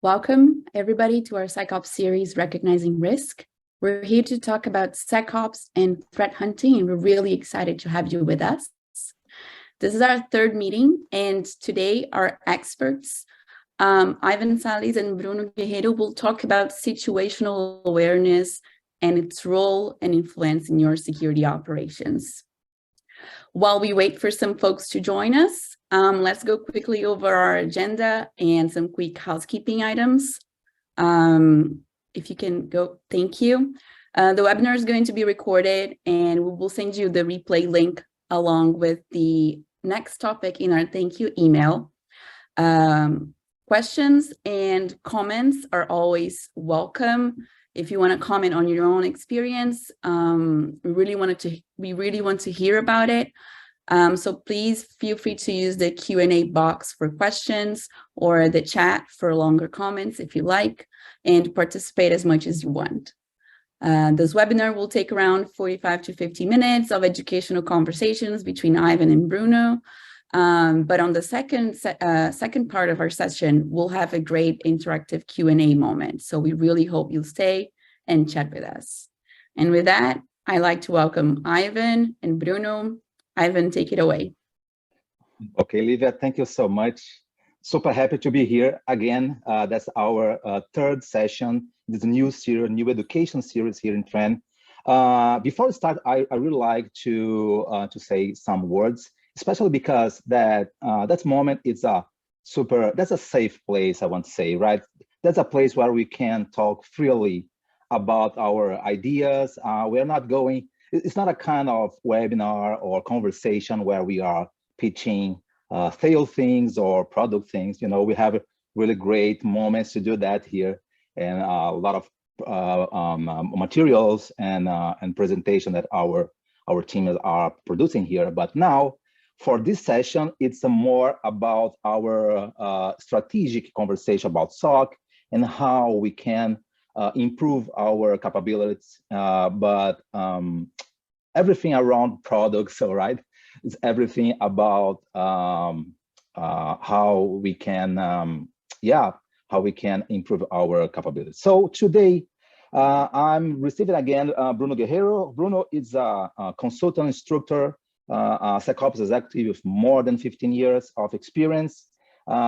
Welcome, everybody, to our SecOps series, Recognizing Risk. We're here to talk about SecOps and threat hunting, and we're really excited to have you with us. This is our third meeting, and today our experts, Ivan Salles and Bruno Guerreiro, will talk about situational awareness and its role and influence in your security operations. While we wait for some folks to join us, let's go quickly over our agenda and some quick housekeeping items. If you can go, thank you. The webinar is going to be recorded, and we will send you the replay link along with the next topic in our thank you email. Questions and comments are always welcome. If you want to comment on your own experience, we really want to hear about it. So please feel free to use the Q&A box for questions or the chat for longer comments if you like, and participate as much as you want. This webinar will take around 45 to 50 minutes of educational conversations between Ivan and Bruno. But on the second part of our session, we'll have a great interactive Q&A moment. So we really hope you'll stay and chat with us. And with that, I'd like to welcome Ivan and Bruno. Ivan, take it away. Okay, Livia, thank you so much. Super happy to be here again. That's our third session, this new series, new education series here in Trend. Before we start, I really like to say some words, especially because that moment is that's a safe place, I want to say, right? That's a place where we can talk freely about our ideas. We're not going. It's not a kind of webinar or conversation where we are pitching sale things or product things. You know, we have really great moments to do that here, and a lot of materials and presentation that our team are producing here. But now, for this session, it's more about our strategic conversation about SOC and how we can improve our capabilities, but everything around products, all right? It's everything about how we can, how we can improve our capabilities. So today, I'm receiving again Bruno Guerreiro. Bruno is a consultant instructor, SecOps executive with more than 15 years of experience.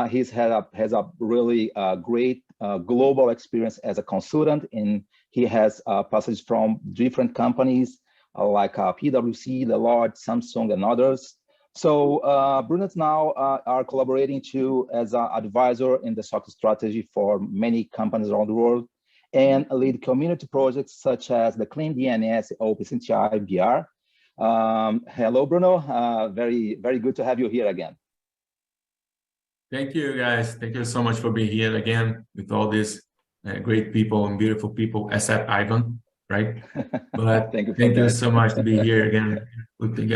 He's has a really great global experience as a consultant, and he has passages from different companies like PwC, Deloitte, Samsung, and others. So Bruno's now are collaborating too as an advisor in the SOC strategy for many companies around the world, and lead community projects such as the Clean DNS, OpenCTI, BR. Hello, Bruno. Very good to have you here again. Thank you, guys. Thank you so much for being here again with all these great people and beautiful people, except Ivan, right? But thank you so much to be here again. We think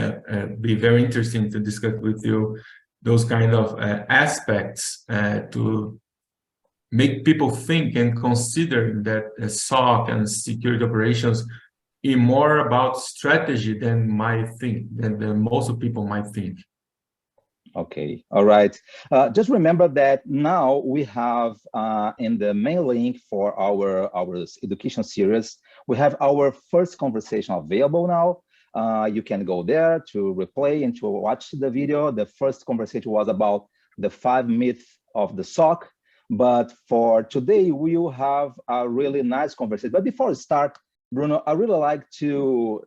be very interesting to discuss with you those kind of aspects to make people think and consider that SOC and security operations is more about strategy than most people might think. Okay, all right. Just remember that now we have in the main link for our education series, we have our first conversation available now. You can go there to replay and to watch the video. The first conversation was about the 5 myths of the SOC. But for today, we will have a really nice conversation. But before we start, Bruno, I really like to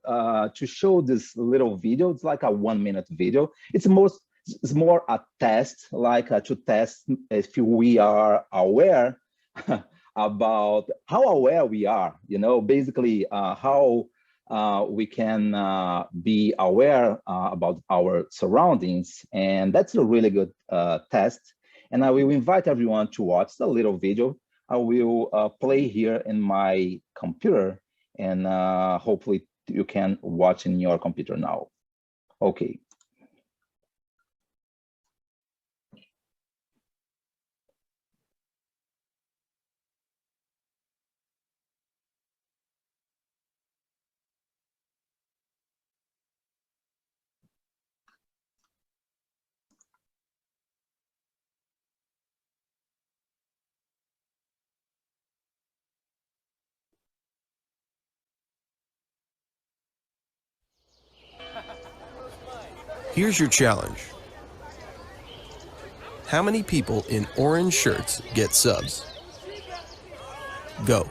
show this little video. It's like a 1-minute video. It's more a test, like to test if we are aware about how aware we are, you know, basically how we can be aware about our surroundings. And that's a really good test. And I will invite everyone to watch the little video. I will play here in my computer, and hopefully you can watch in your computer now. Okay. Here's your challenge. How many people in orange shirts get subs? Go.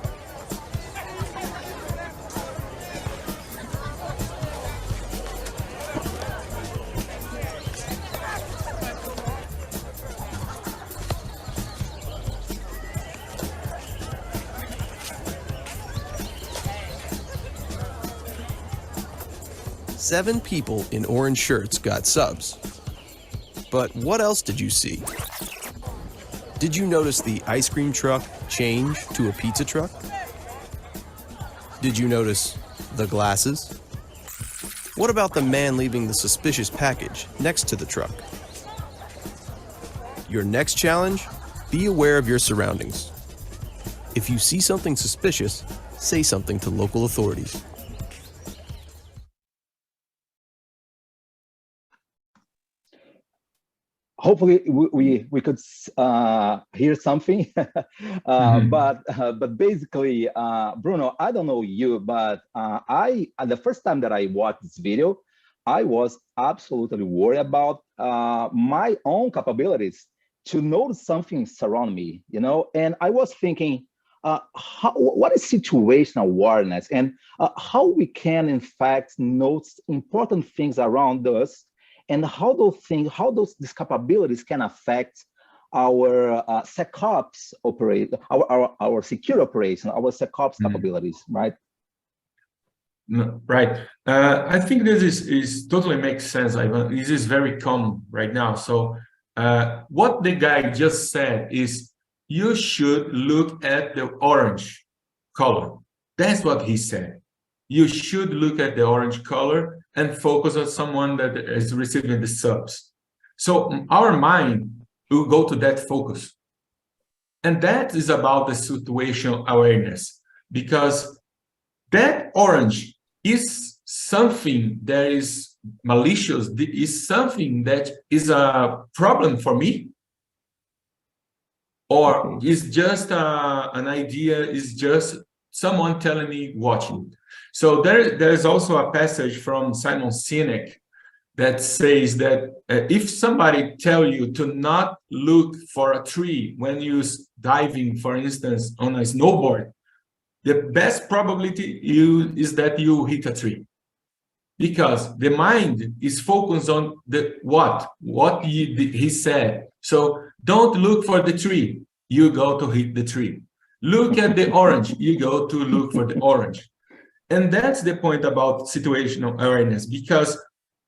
Seven people in orange shirts got subs. But what else did you see? Did you notice the ice cream truck change to a pizza truck? Did you notice the glasses? What about the man leaving the suspicious package next to the truck? Your next challenge? Be aware of your surroundings. If you see something suspicious, say something to local authorities. Hopefully we could hear something, but basically, Bruno, I don't know you, but the first time that I watched this video, I was absolutely worried about my own capabilities to notice something surround me, you know, and I was thinking, what is situational awareness, and how we can in fact notice important things around us, and how these capabilities can affect our SecOps our secure operation, our SecOps capabilities, right? No, right. I think this is totally makes sense, Ivan. This is very common right now. So what the guy just said is you should look at the orange color. That's what he said. You should look at the orange color and focus on someone that is receiving the subs. So our mind will go to that focus. And that is about the situational awareness, because that orange is something that is malicious, is something that is a problem for me, or is just an idea, is just someone telling me watching. So there's also a passage from Simon Sinek that says that if somebody tell you to not look for a tree when you're diving, for instance, on a snowboard, the best probability is that you hit a tree, because the mind is focused on the what he said. So don't look for the tree, you go to hit the tree. Look at the orange, you go to look for the orange. And that's the point about situational awareness, because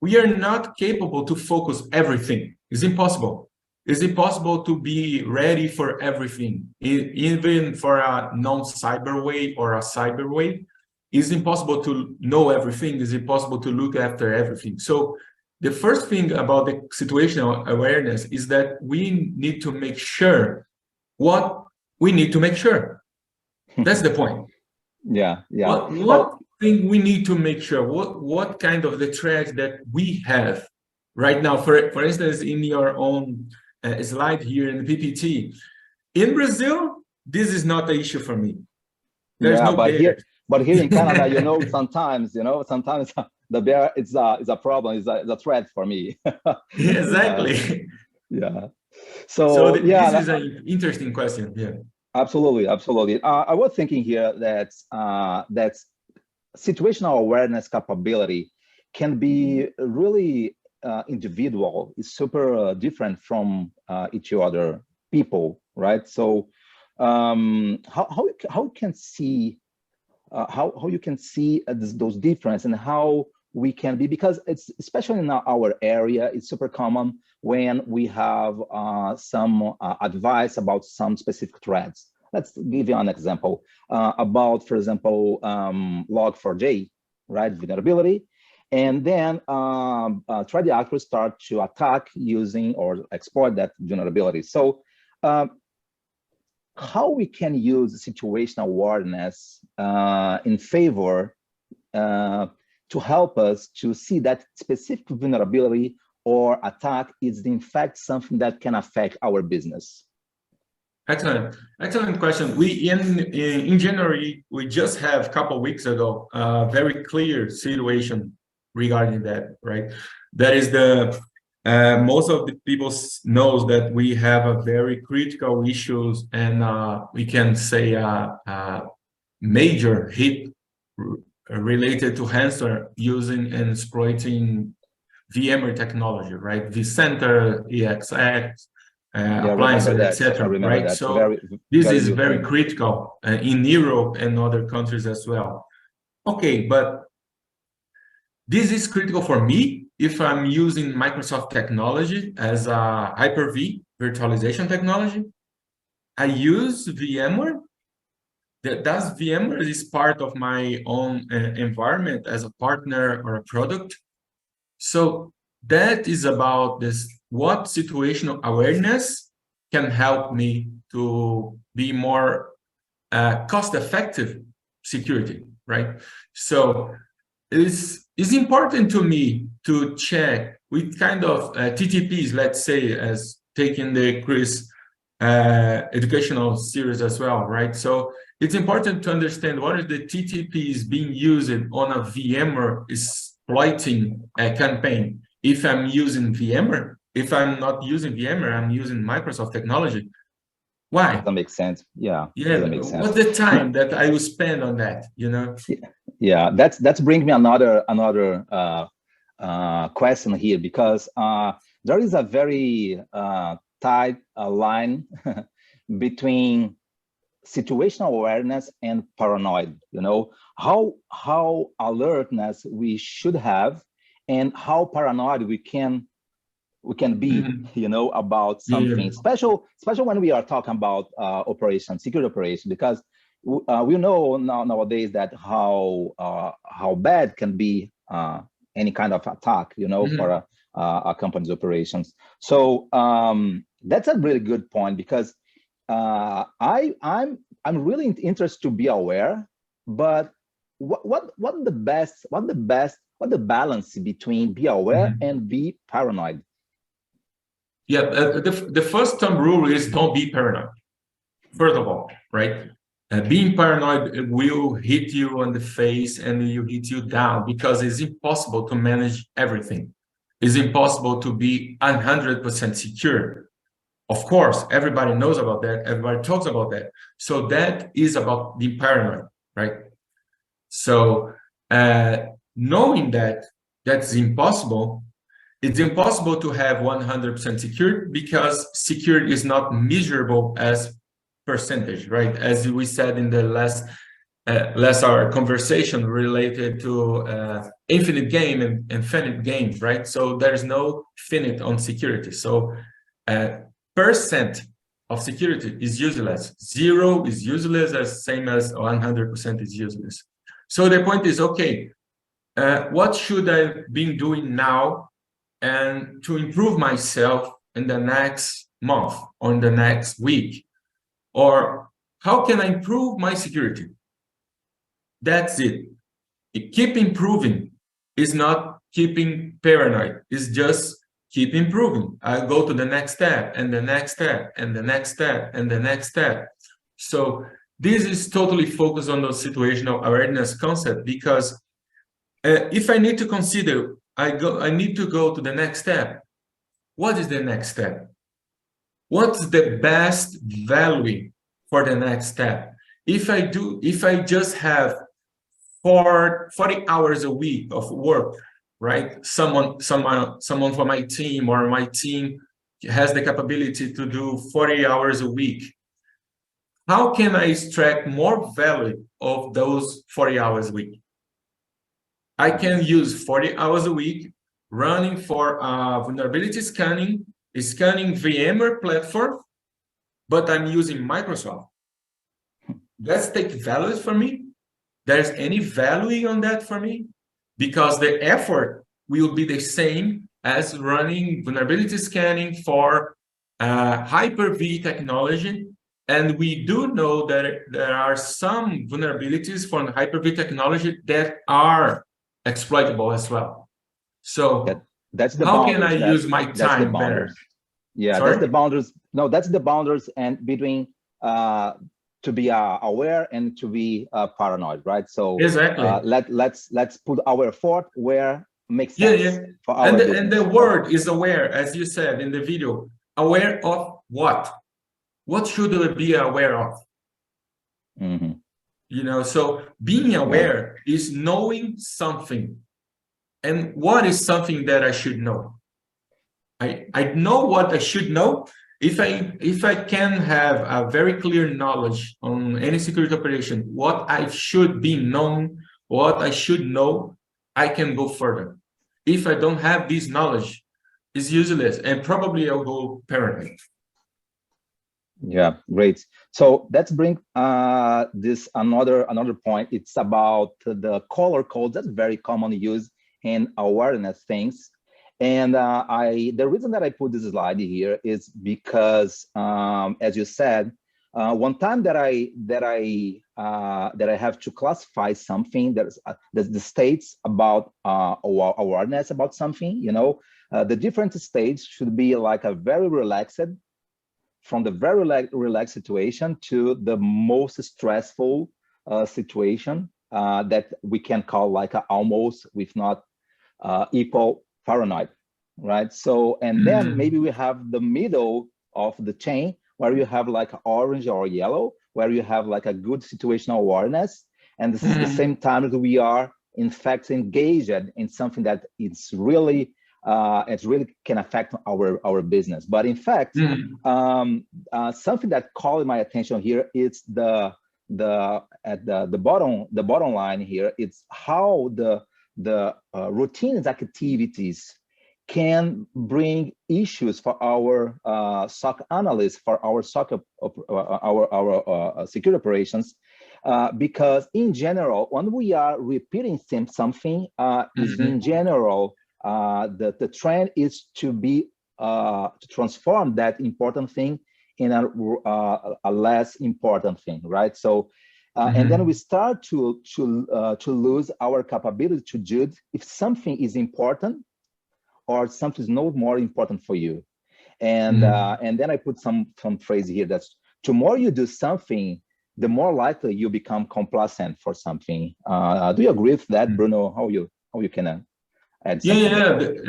we are not capable to focus everything. It's impossible. It's impossible to be ready for everything, even for a non-cyber way or a cyber way. It's impossible to know everything. It's impossible to look after everything. So the first thing about the situational awareness is that we need to make sure what we need to make sure. That's the point. Yeah. What thing we need to make sure? What kind of the threat that we have right now? For instance, in your own slide here in the PPT, in Brazil, this is not an issue for me. There's no bear. But here in Canada, sometimes the bear is a problem, is a threat for me. Exactly. Yeah. So this is an interesting question. Yeah. Absolutely. I was thinking here that situational awareness capability can be really individual. It's super different from each other people, right? So how you can see those differences, and how we can be, because it's especially in our area, it's super common when we have some advice about some specific threats. Let's give you an example about, for example, Log4j, right? Vulnerability. And then threat actors start to attack using or exploit that vulnerability. So how we can use situational awareness in favor to help us to see that specific vulnerability or attack is in fact something that can affect our business? Excellent question. We in January, we just have a couple of weeks ago a very clear situation regarding that, right? That is the most of the people knows that we have a very critical issues, and we can say major hit related to ransomware using and exploiting VMware technology, right? vCenter, EXX, appliances, etc. Right? So this is very critical in Europe and other countries as well. Okay, but this is critical for me if I'm using Microsoft technology as a Hyper-V virtualization technology. I use VMware. Does VMware is part of my own environment as a partner or a product. So that is about this, what situational awareness can help me to be more cost-effective security, right? So it's important to me to check with kind of TTPs, let's say, as taking the Chris educational series as well, right? So it's important to understand what are the TTPs being used on a VMware exploiting campaign. If I'm using VMware, if I'm not using VMware, I'm using Microsoft technology. Why? That makes sense. Yeah. Yeah. What's the time that I will spend on that? You know. Yeah. That's bring me another question here, because there is a very tight line between situational awareness and paranoid. You know, how alertness we should have, and how paranoid we can be, you know, about something, especially when we are talking about security operation, because we know nowadays that how bad can be any kind of attack, you know, for a company's operations. So that's a really good point, because I'm really interested to be aware, but what the balance between be aware and be paranoid? Yeah, the first thumb rule is don't be paranoid. First of all, right? Being paranoid will hit you on the face and will hit you down, because it's impossible to manage everything. It's impossible to be 100% secure. Of course, everybody knows about that. Everybody talks about that. So that is about being paranoid, right? So knowing that that's impossible, it's impossible to have 100% secure, because security is not measurable as percentage, right? As we said in the last our conversation related to infinite game and infinite games, right? So there's no finite on security. So percent of security is useless. 0 is useless, as same as 100% is useless. So the point is, okay, what should I be doing now and to improve myself in the next month or in the next week? Or how can I improve my security? That's it. Keep improving is not keeping paranoid. It's just keep improving. I go to the next step and the next step and the next step and the next step. So this is totally focused on the situational awareness concept, because if I need to consider, I need to go to the next step. What is the next step? What's the best value for the next step? If I just have 40 hours a week of work, right? Someone from my team or my team has the capability to do 40 hours a week. How can I extract more value of those 40 hours a week? I can use 40 hours a week running for vulnerability scanning VMware platform, but I'm using Microsoft. Let's take values for me. There's any value on that for me, because the effort will be the same as running vulnerability scanning for Hyper-V technology. And we do know that there are some vulnerabilities from Hyper-V technology that are exploitable as well. So that's the how boundaries. can I use my time better? Yeah, Sorry? that's the boundaries. No, that's the boundaries, and between to be aware and to be paranoid, right? So exactly. let's put our effort where makes sense for our business. And the word is aware, as you said in the video. Aware of what? What should we be aware of? You know, so being aware is knowing something. And what is something that I should know? I know what I should know. If I can have a very clear knowledge on any security operation, what I should be known, what I should know, I can go further. If I don't have this knowledge, it's useless, and probably I'll go paranoid. Yeah, great. So let's bring this another point. It's about the color code that's very commonly used in awareness things. And the reason that I put this slide here is because, as you said, one time that I have to classify something that the states about awareness about something, you know, the different states should be like a very relaxed, from the very relaxed situation to the most stressful situation that we can call like a almost, if not equal, paranoid, right? So, and then maybe we have the middle of the chain where you have like orange or yellow, where you have like a good situational awareness. And this is the same time that we are in fact engaged in something that it's really can affect our business. But in fact, something that caught my attention here is the bottom line here. It's how the routines activities can bring issues for our SOC analysts, for our SOC our security operations, because in general, when we are repeating something, is in general the trend is to be to transform that important thing in a less important thing, right? So. And then we start to lose our capability to judge if something is important or something is no more important for you. And then I put some phrase here that's, the more you do something, the more likely you become complacent for something. Do you agree with that, Bruno? How you can add something?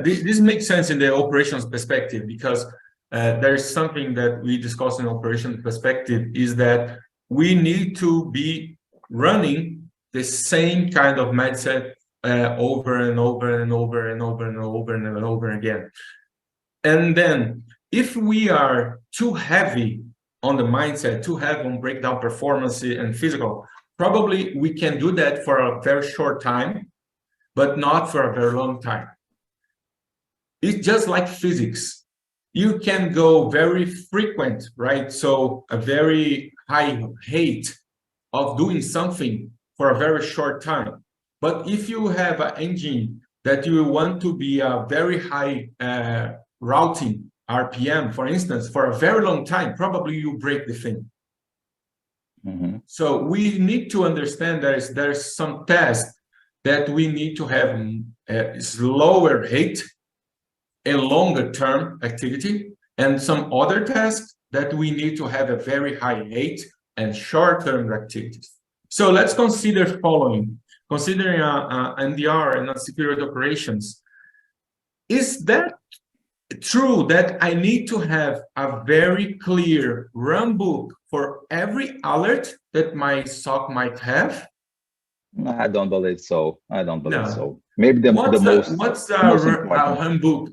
This makes sense in the operations perspective, because there's something that we discuss in operations perspective is that we need to be running the same kind of mindset over and over and over and over and over and over again. And then if we are too heavy on the mindset, too heavy on breakdown performance and physical, probably we can do that for a very short time, but not for a very long time. It's just like physics. You can go very frequent, right? So a very high rate of doing something for a very short time. But if you have an engine that you want to be a very high routing RPM, for instance, for a very long time, probably you break the thing. So we need to understand there's some tests that we need to have a slower rate, a longer term activity, and some other tasks that we need to have a very high rate and short-term activities. So let's consider following, considering NDR and security operations. Is that true that I need to have a very clear run book for every alert that my SOC might have? I don't believe so. I don't believe so. Maybe the most important handbook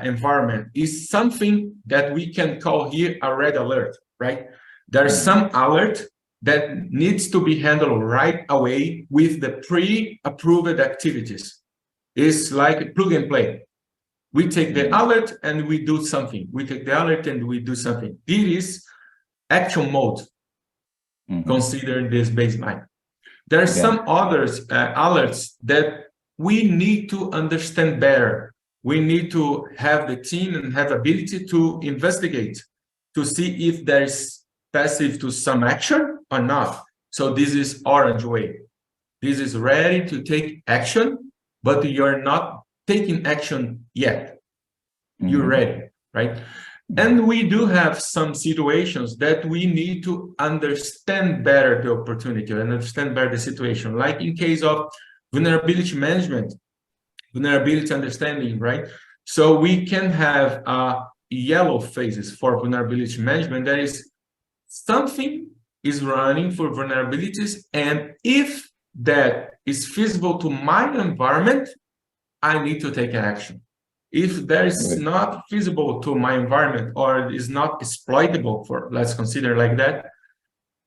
environment is something that we can call here a red alert, right? There's some alert that needs to be handled right away with the pre-approved activities. It's like plug and play. We take the alert and we do something. We take the alert and we do something. This is action mode, considering this baseline. There are some others alerts that we need to understand better. We need to have the team and have ability to investigate, to see if there's passive to some action or not. So this is orange way. This is ready to take action, but you're not taking action yet. You're ready, right? And we do have some situations that we need to understand better the opportunity and understand better the situation. Like in case of vulnerability management, vulnerability understanding, right? So we can have yellow phases for vulnerability management. That is, something is running for vulnerabilities, and if that is feasible to my environment, I need to take action. If there is not feasible to my environment, or is not exploitable for, let's consider like that,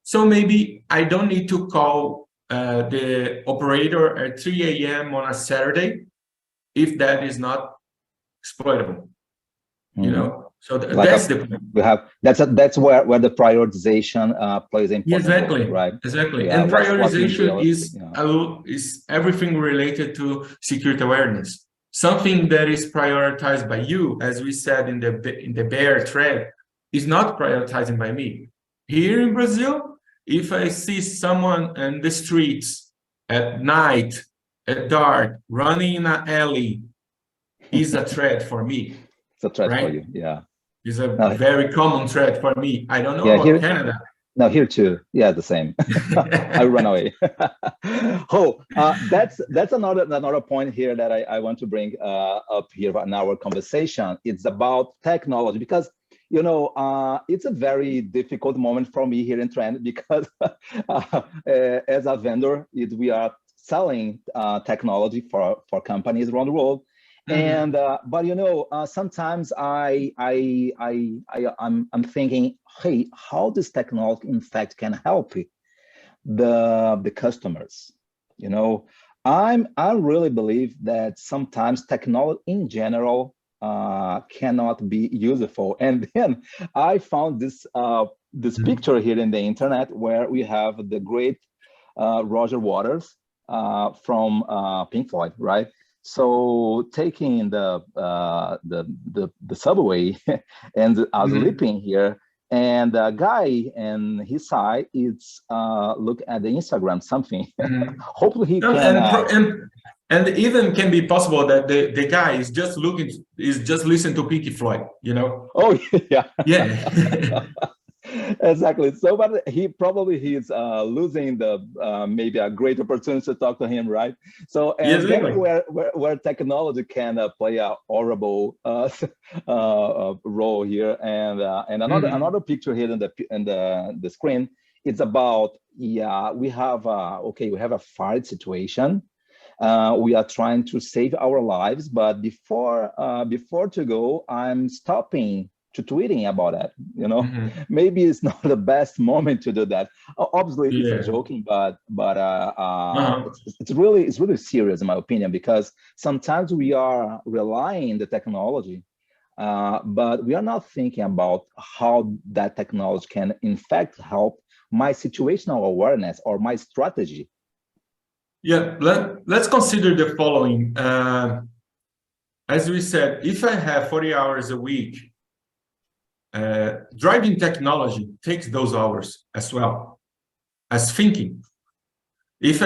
so maybe I don't need to call the operator at 3 a.m. on a Saturday if that is not exploitable. You know, so that's the point. We have that's where the prioritization plays an important role, right? Exactly. Yeah, And prioritization is everything related to security awareness. Something that is prioritized by you, as we said in the bear thread, is not prioritizing by me. Here in Brazil, if I see someone in the streets at night, at dark, running in an alley, is a threat for me. It's a threat for you, yeah. It's a very common threat for me. I don't know about here, Canada. No, here too. Yeah, the same. I run away. That's another point here that I want to bring up here in our conversation. It's about technology, because you know it's a very difficult moment for me here in Trend, because as a vendor, we are selling technology for companies around the world. And but you know, sometimes I'm thinking, hey, how this technology in fact can help the customers. You know, I really believe that sometimes technology in general cannot be useful. And then I found this picture here in the internet where we have the great Roger Waters from Pink Floyd, right? So taking the subway and I was leaping here, and a guy and his side is look at the Instagram something. Hopefully he can. And even can be possible that the guy is just listening to Pink Floyd, you know? Oh yeah. Yeah. Exactly. So, but he's losing the maybe a great opportunity to talk to him, right? So, and that's where technology can play a horrible role here. And another picture here in the screen. It's about we have a fire situation. We are trying to save our lives, but before to go, I'm stopping to tweeting about it. You know, maybe it's not the best moment to do that. Obviously, it's a joking, but it's really serious in my opinion, because sometimes we are relying on the technology, but we are not thinking about how that technology can in fact help my situational awareness or my strategy. Yeah, let's consider the following. As we said, if I have 40 hours a week, driving technology takes those hours as well as thinking. If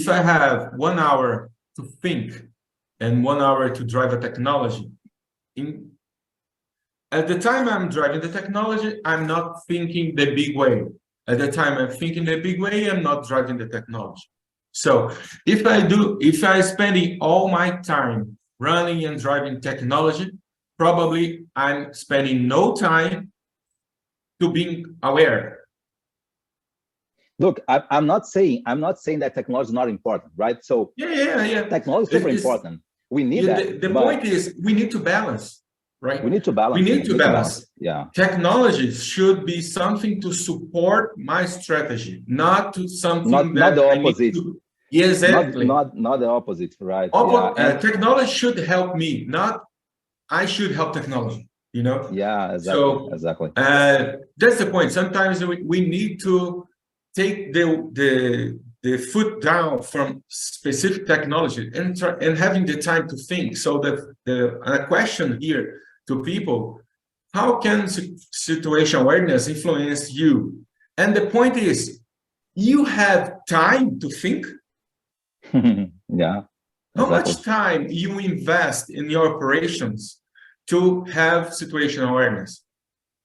I have 1 hour to think and 1 hour to drive a technology, at the time I'm driving the technology, I'm not thinking the big way. At the time I'm thinking the big way, I'm not driving the technology. So if I'm spending all my time running and driving technology, probably I'm spending no time to being aware. Look, I'm not saying that technology is not important, right? So yeah. Technology is super important. We need that. The point is we need to balance, right? We need to balance. We need to balance. Yeah. Technology should be something to support my strategy, not to something not the opposite. Yeah, exactly. Not the opposite, right? Technology should help me, not I should help technology, you know? Yeah, exactly. So, exactly. That's the point. Sometimes we need to take the foot down from specific technology and having the time to think. So the question here to people, how can situational awareness influence you? And the point is, you have time to think. Yeah. How much time you invest in your operations to have situational awareness?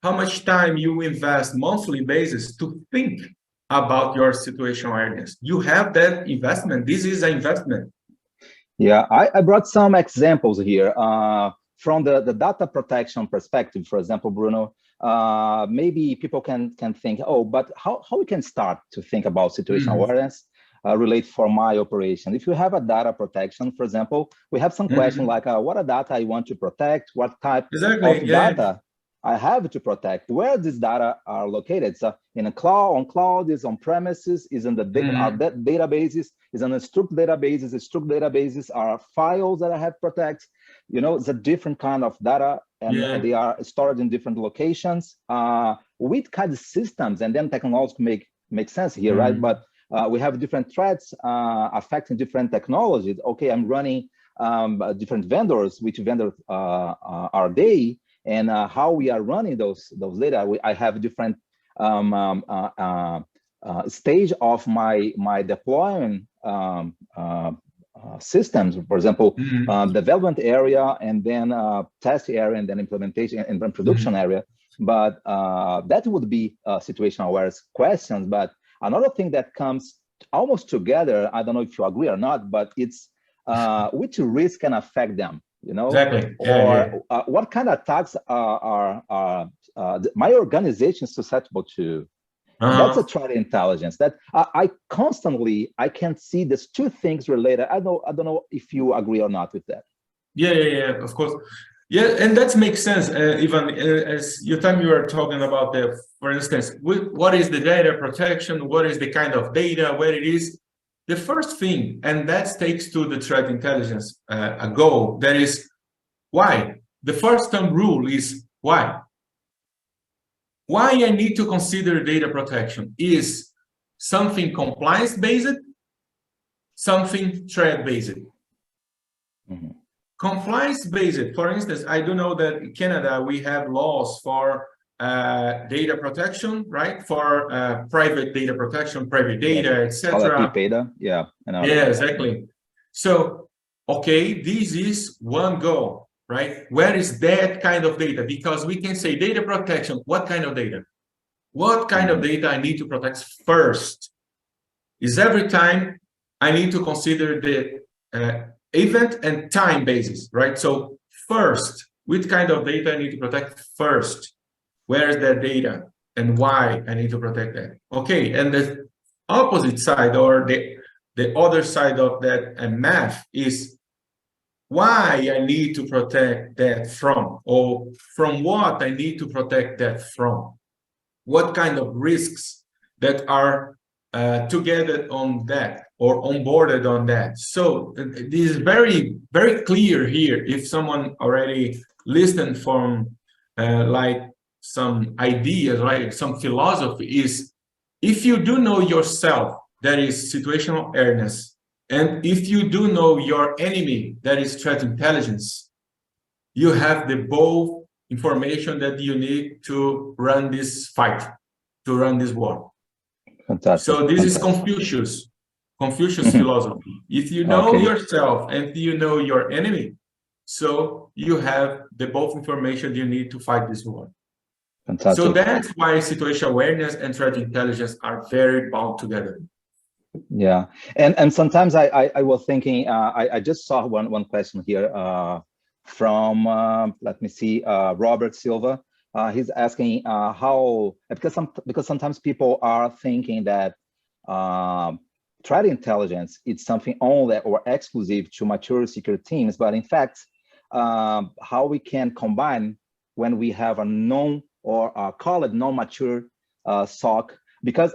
How much time you invest monthly basis to think about your situational awareness? You have that investment. This is an investment. Yeah, I brought some examples here from the data protection perspective. For example, Bruno, maybe people can think, oh, but how we can start to think about situational awareness relate for my operation? If you have a data protection, for example, we have some question like, what are data I want to protect? What type of data I have to protect? Where these data are located? So in a cloud, on cloud, is on premises, is in the databases, is on the struct databases. The struct databases are files that I have to protect. You know, it's a different kind of data, and they are stored in different locations. With kind of systems, and then technology make sense here, right? But we have different threats affecting different technologies. Okay, I'm running different vendors. Which vendors are they? And how we are running those data. I have different stage of my deployment systems. For example, development area, and then test area, and then implementation and then production area. But that would be situational awareness questions. But another thing that comes almost together, I don't know if you agree or not, but it's which risk can affect them. You know, or what kind of attacks are my organization susceptible to? And that's a threat intelligence that I constantly can see these two things related. I don't know if you agree or not with that. Yeah, of course. Yeah, and that makes sense. Even as you were talking about for instance, what is the data protection? What is the kind of data? Where it is? The first thing, and that takes to the threat intelligence goal, that is why. The first term rule is why. Why I need to consider data protection is something compliance-based, something threat-based. Compliance-based, for instance, I do know that in Canada, we have laws for data protection, right? For private data protection, private data, etc. Data, yeah. Exactly. So, okay, this is one goal, right? Where is that kind of data? Because we can say data protection. What kind of data? What kind of data I need to protect first? Is every time I need to consider the event and time basis, right? So first, which kind of data I need to protect first? Where is that data and why I need to protect that? Okay, and the opposite side, or the other side of that math, is why I need to protect that from, or from what I need to protect that from. What kind of risks that are together on that or onboarded on that. So this is very, very clear here. If someone already listened from like some ideas, like some philosophy, is if you do know yourself, that is situational awareness, and if you do know your enemy, that is threat intelligence, you have the both information that you need to run this fight, to run this war. Fantastic. So this is Confucius philosophy. If you know yourself and you know your enemy, so you have the both information you need to fight this war. Fantastic. So that's why situational awareness and threat intelligence are very bound together. Yeah, and sometimes I was thinking, I just saw one question here from let me see, Robert Silva. He's asking how, because sometimes people are thinking that threat intelligence is something only or exclusive to mature security teams, but in fact, how we can combine when we have a non, or call it non-mature SOC, because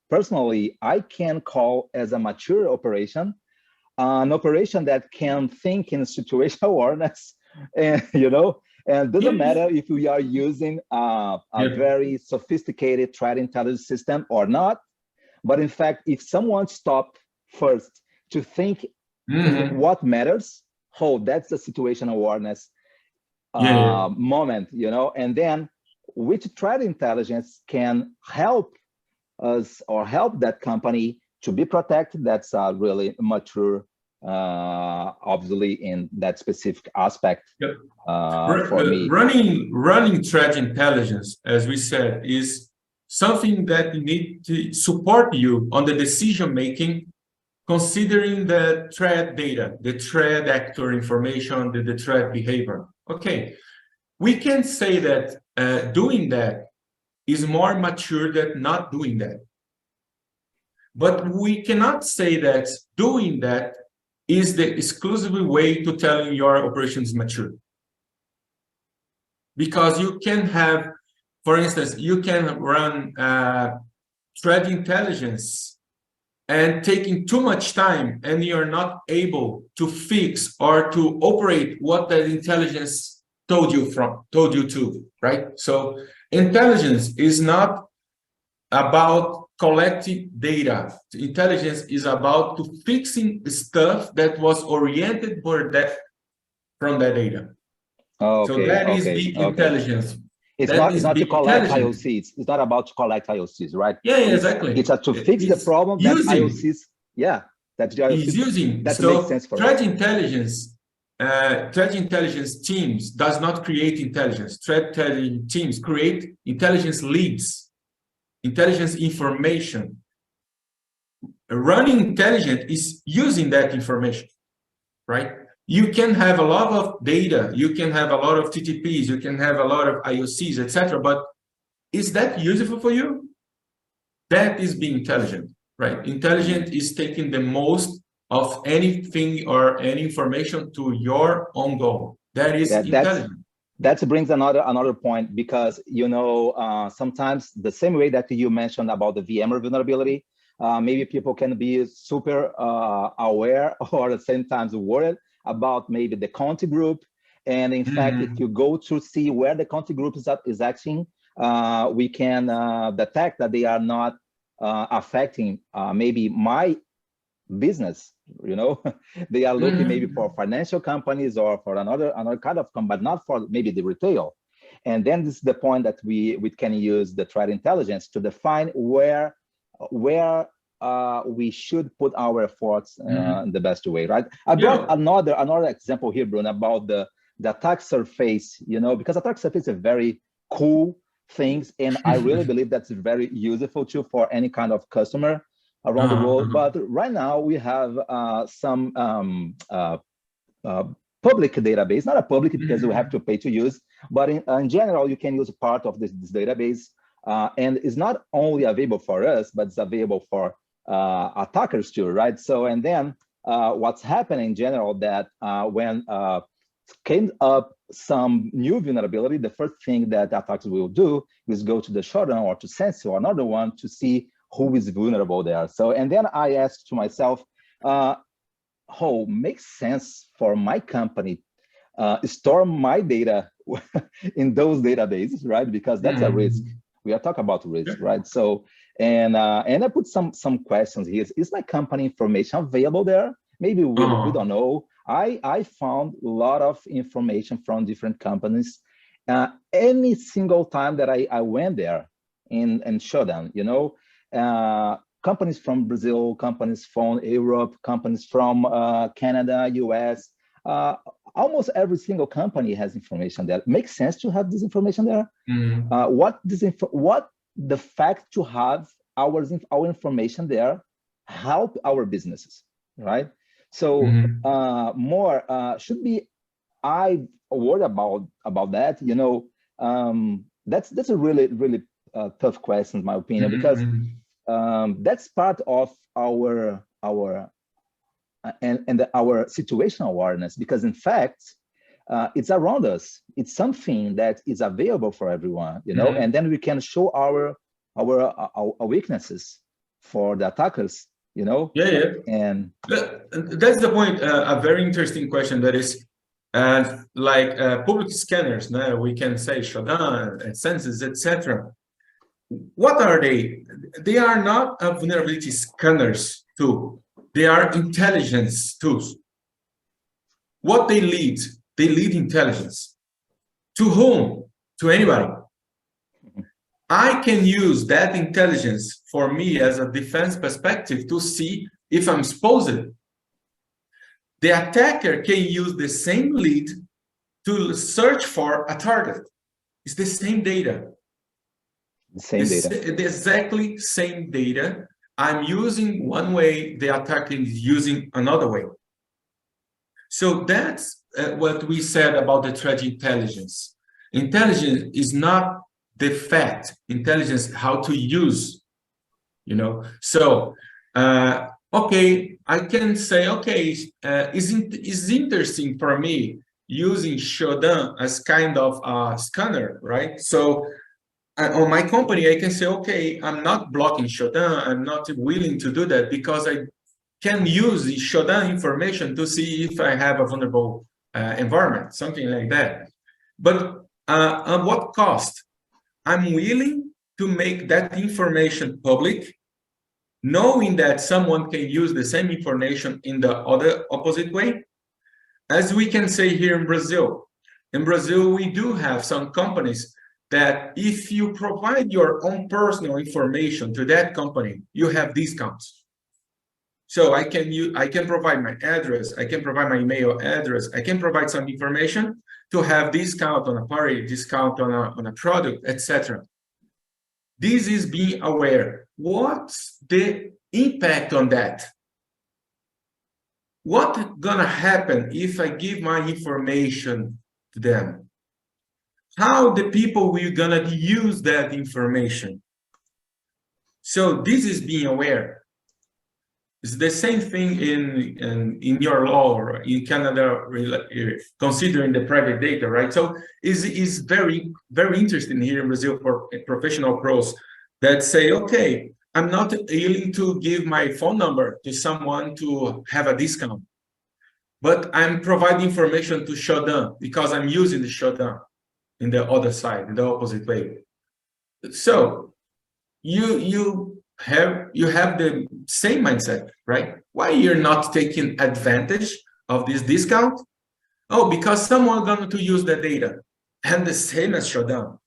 personally, I can call as a mature operation an operation that can think in situational awareness, and and doesn't matter if we are using a very sophisticated threat intelligence system or not. But in fact, if someone stopped first to think what matters, that's the situational awareness moment, and then which threat intelligence can help us or help that company to be protected. That's really mature, obviously, in that specific aspect. For me, running threat intelligence, as we said, is something that you need to support you on the decision making considering the threat data, the threat actor information, the threat behavior. Okay, we can say that doing that is more mature than not doing that. But we cannot say that doing that is the exclusive way to tell your operation is mature. Because you can have, for instance, you can run threat intelligence and taking too much time, and you're not able to fix or to operate what that intelligence told you to, right? So intelligence is not about collecting data. Intelligence is about to fixing stuff that was oriented for that from that data. Okay, so that is okay, the okay. intelligence. It's not to collect IOCs. It's not about to collect IOCs, right? Yeah, exactly. It's to fix the problem that IOCs. Yeah, that's the IOCs. Is using. That so makes sense for threat us. intelligence. Threat intelligence teams does not create intelligence. Threat intelligence teams create intelligence leads, intelligence information. Running intelligence is using that information, right? You can have a lot of data, you can have a lot of TTPs, you can have a lot of IOCs, etc. But is that useful for you? That is being intelligent, right? Intelligent is taking the most of anything or any information to your own goal. That is intelligent. That brings another point, because sometimes the same way that you mentioned about the VMware vulnerability, maybe people can be super aware or at the same time worried about maybe the Conti group. And in fact, if you go to see where the Conti group is acting, we can detect that they are not affecting maybe my business. They are looking maybe for financial companies or for another kind of company, but not for maybe the retail. And then this is the point that we can use the threat intelligence to define where we should put our efforts in the best way, right? I brought another example here, Bruno, about the attack surface, because attack surface is a very cool things, and I really believe that's very useful too for any kind of customer around the world. But right now we have some public database, not a public because you have to pay to use, but in general, you can use a part of this database. And it's not only available for us, but it's available for attackers too, right? So, and then what's happening in general that when came up some new vulnerability, the first thing that attackers will do is go to the shutdown or to Sensi or another one to see who is vulnerable there. So, and then I asked to myself, how makes sense for my company store my data in those databases, right? Because that's a risk. We are talking about risk, right? So, and I put some questions here. Is my company information available there? Maybe we don't know. I found a lot of information from different companies. Any single time that I went there in shutdown, companies from Brazil, companies from Europe, companies from Canada, US, almost every single company has information there. Makes sense to have this information there. What the fact to have our information there help our businesses, right? So more should be I worried about that. That's a really tough question, in my opinion, because that's part of our situational awareness, because in fact it's around us. It's something that is available for everyone, and then we can show our weaknesses for the attackers, and that's the point. A very interesting question that is public scanners. Now we can say shutdown and census, etc. What are they? They are not vulnerability scanners tool. They are intelligence tools. What they lead? They lead intelligence. To whom? To anybody. I can use that intelligence for me as a defense perspective to see if I'm exposed. The attacker can use the same lead to search for a target. It's the same data. The exactly same data. I'm using one way, the attacker is using another way. So that's what we said about the threat intelligence. Intelligence is not the fact, intelligence how to use, you know. So okay, I can say, okay, is interesting for me using Shodan as kind of a scanner, right? So on my company, I can say, okay, I'm not blocking Shodan, I'm not willing to do that because I can use the Shodan information to see if I have a vulnerable environment, something like that. But at what cost? I'm willing to make that information public, knowing that someone can use the same information in the other opposite way. As we can say here in Brazil, we do have some companies that if you provide your own personal information to that company, you have discounts. So I can provide my address, I can provide my email address, I can provide some information to have discount on a party, discount on a product, etc. This is being aware. What's the impact on that? What's gonna happen if I give my information to them? How the people will gonna use that information? So this is being aware. It's the same thing in your law or in Canada, considering the private data, right? So it's very, very interesting here in Brazil for professional pros that say, okay, I'm not willing to give my phone number to someone to have a discount, but I'm providing information to Shodan because I'm using the Shodan in the other side, in the opposite way. So you have the same mindset, right? Why you're not taking advantage of this discount? Oh, because someone going to use the data, and the same as Shodan,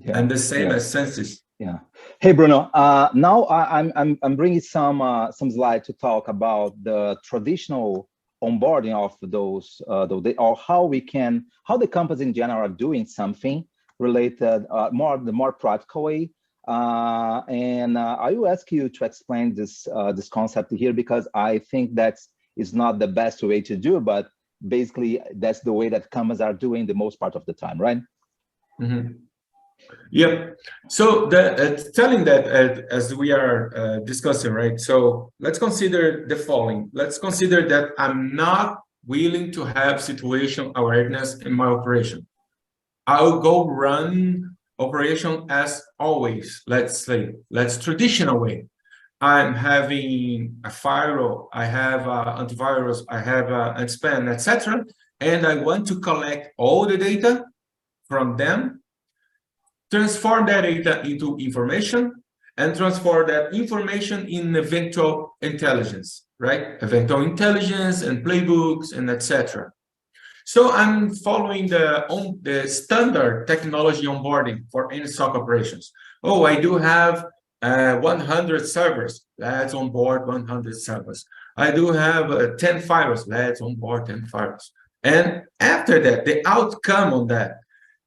and the same as Census. Yeah. Hey, Bruno. Now I'm bringing some slides to talk about the traditional onboarding of those, or how the companies in general are doing something related, the more practical way. I will ask you to explain this concept here, because I think that is not the best way to do, but basically that's the way that companies are doing the most part of the time, right? Mm-hmm. Yeah. So telling that as we are discussing, right? So let's consider the following. Let's consider that I'm not willing to have situational awareness in my operation. I'll go run operation as always. Let's traditional way. I'm having a firewall, I have antivirus, I have anti-spam, etc. And I want to collect all the data from them, transform that data into information, and transform that information in eventual intelligence, right? Eventual intelligence and playbooks and etc. So I'm following the standard technology onboarding for any SOC operations. Oh, I do have 100 servers. Let's onboard 100 servers. I do have 10 firewalls. Let's onboard 10 firewalls. And after that, the outcome on that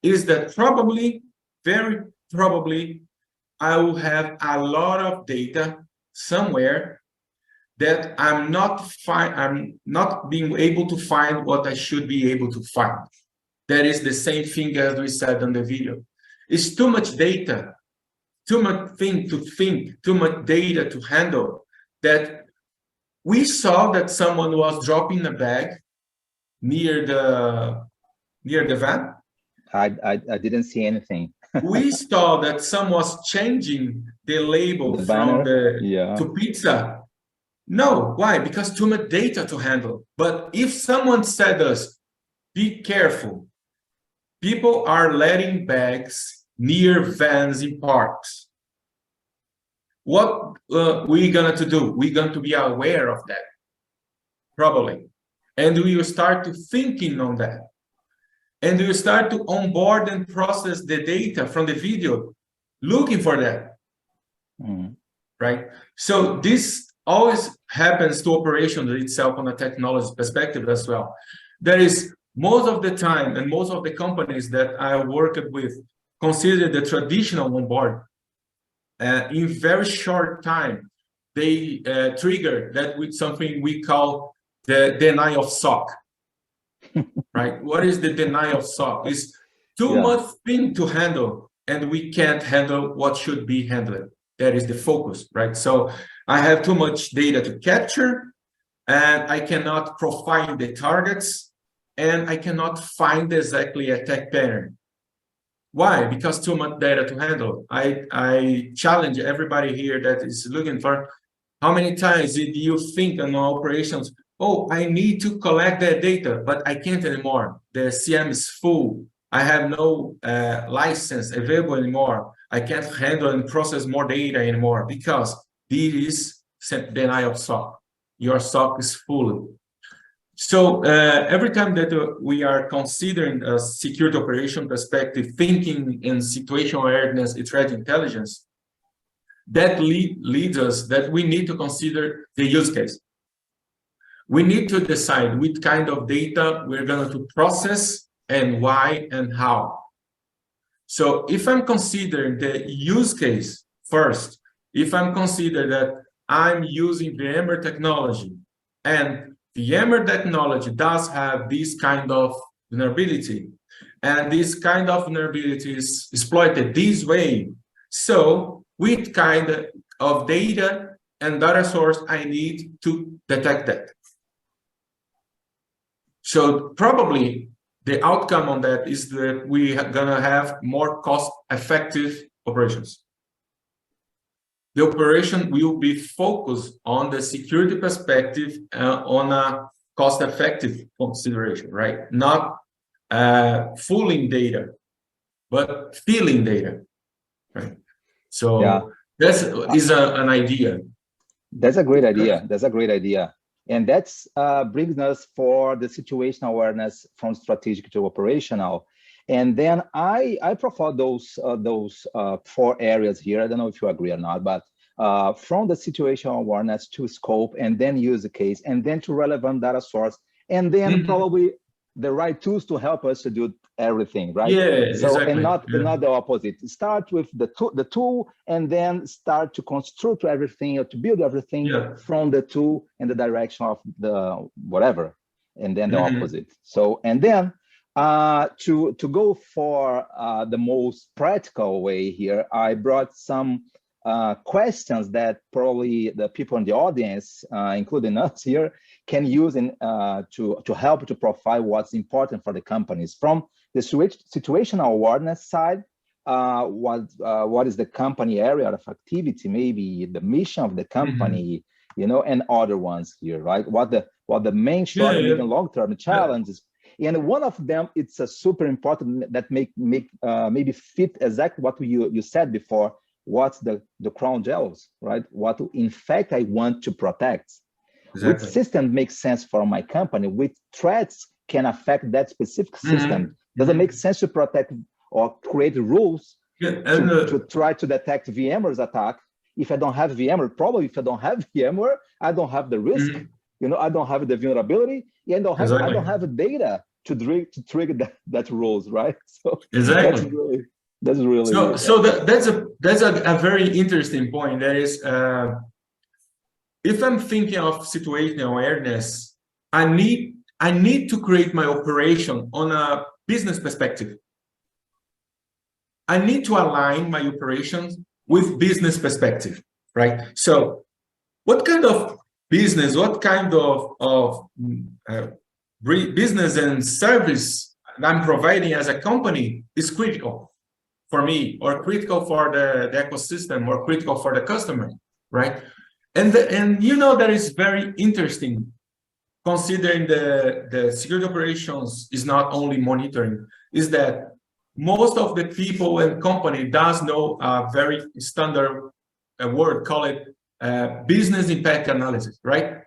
is that probably, very probably, I will have a lot of data somewhere that I'm not being able to find what I should be able to find. That is the same thing as we said on the video. It's too much data, too much thing to think, too much data to handle, that we saw that someone was dropping a bag near the van. I didn't see anything. We saw that someone was changing the label from to pizza. No, why? Because too much data to handle. But if someone said us, be careful, people are letting bags near vans in parks. What we're going to do? We're going to be aware of that, probably. And we will start to thinking on that. And we will start to onboard and process the data from the video, looking for that, right? So this always happens to operations itself on a technology perspective as well. There is most of the time, and most of the companies that I worked with consider the traditional onboard. in very short time, they trigger that with something we call the denial of SOC, right? What is the denial of SOC? It's too much thing to handle, and we can't handle what should be handled. That is the focus, right? So I have too much data to capture, and I cannot profile the targets, and I cannot find exactly a attack pattern. Why? Because too much data to handle. I challenge everybody here that is looking for, how many times did you think on operations, oh, I need to collect that data, but I can't anymore. The CM is full. I have no license available anymore. I can't handle and process more data anymore because this is denial of SOC. Your SOC is full. So every time that we are considering a security operation perspective, thinking in situational awareness and threat intelligence, that leads us that we need to consider the use case. We need to decide which kind of data we're going to process and why and how. So if I'm considering the use case first, if I'm considering that I'm using VMware technology and VMware technology does have this kind of vulnerability, and this kind of vulnerability is exploited this way. So, which kind of data and data source I need to detect that? So, probably the outcome on that is that we are gonna have more cost-effective operations. The operation will be focused on the security perspective on a cost-effective consideration, right? Not fooling data, but feeling data, right? So that is an idea. That's a great idea. That's a great idea. And that's brings us for the situational awareness from strategic to operational. And then I profile those 4 areas here. I don't know if you agree or not, but from the situational awareness to scope, and then use the case, and then to relevant data source, and then probably the right tools to help us to do everything, right? Yeah, so exactly. And not the opposite. Start with the tool, and then start to construct everything or to build everything from the tool and the direction of the whatever, and then the opposite. So, and then to go for the most practical way here, I brought some questions that probably the people in the audience, including us here, can use in, to help to profile what's important for the companies. From the situational awareness side, what is the company area of activity, maybe the mission of the company, you know, and other ones here, right? What the main short, medium, long-term challenges. And one of them, it's a super important that maybe fit exactly what you said before. What's the crown jewels, right? What in fact I want to protect. Exactly. Which system makes sense for my company? Which threats can affect that specific system? Does it make sense to protect or create rules to try to detect VMware's attack? If I don't have VMware, probably if I don't have VMware, I don't have the risk. You know, I don't have the vulnerability, and I don't have the data to trigger that rules, right? So exactly. That's really so that's a very interesting point. That is, if I'm thinking of situational awareness, I need to create my operation on a business perspective. I need to align my operations with business perspective, right? So, what kind of business, what kind of business and service I'm providing as a company is critical for me, or critical for the ecosystem, or critical for the customer, right? And you know, that is very interesting, considering the security operations is not only monitoring, is that most of the people and company does know a very standard word, call it business impact analysis, right?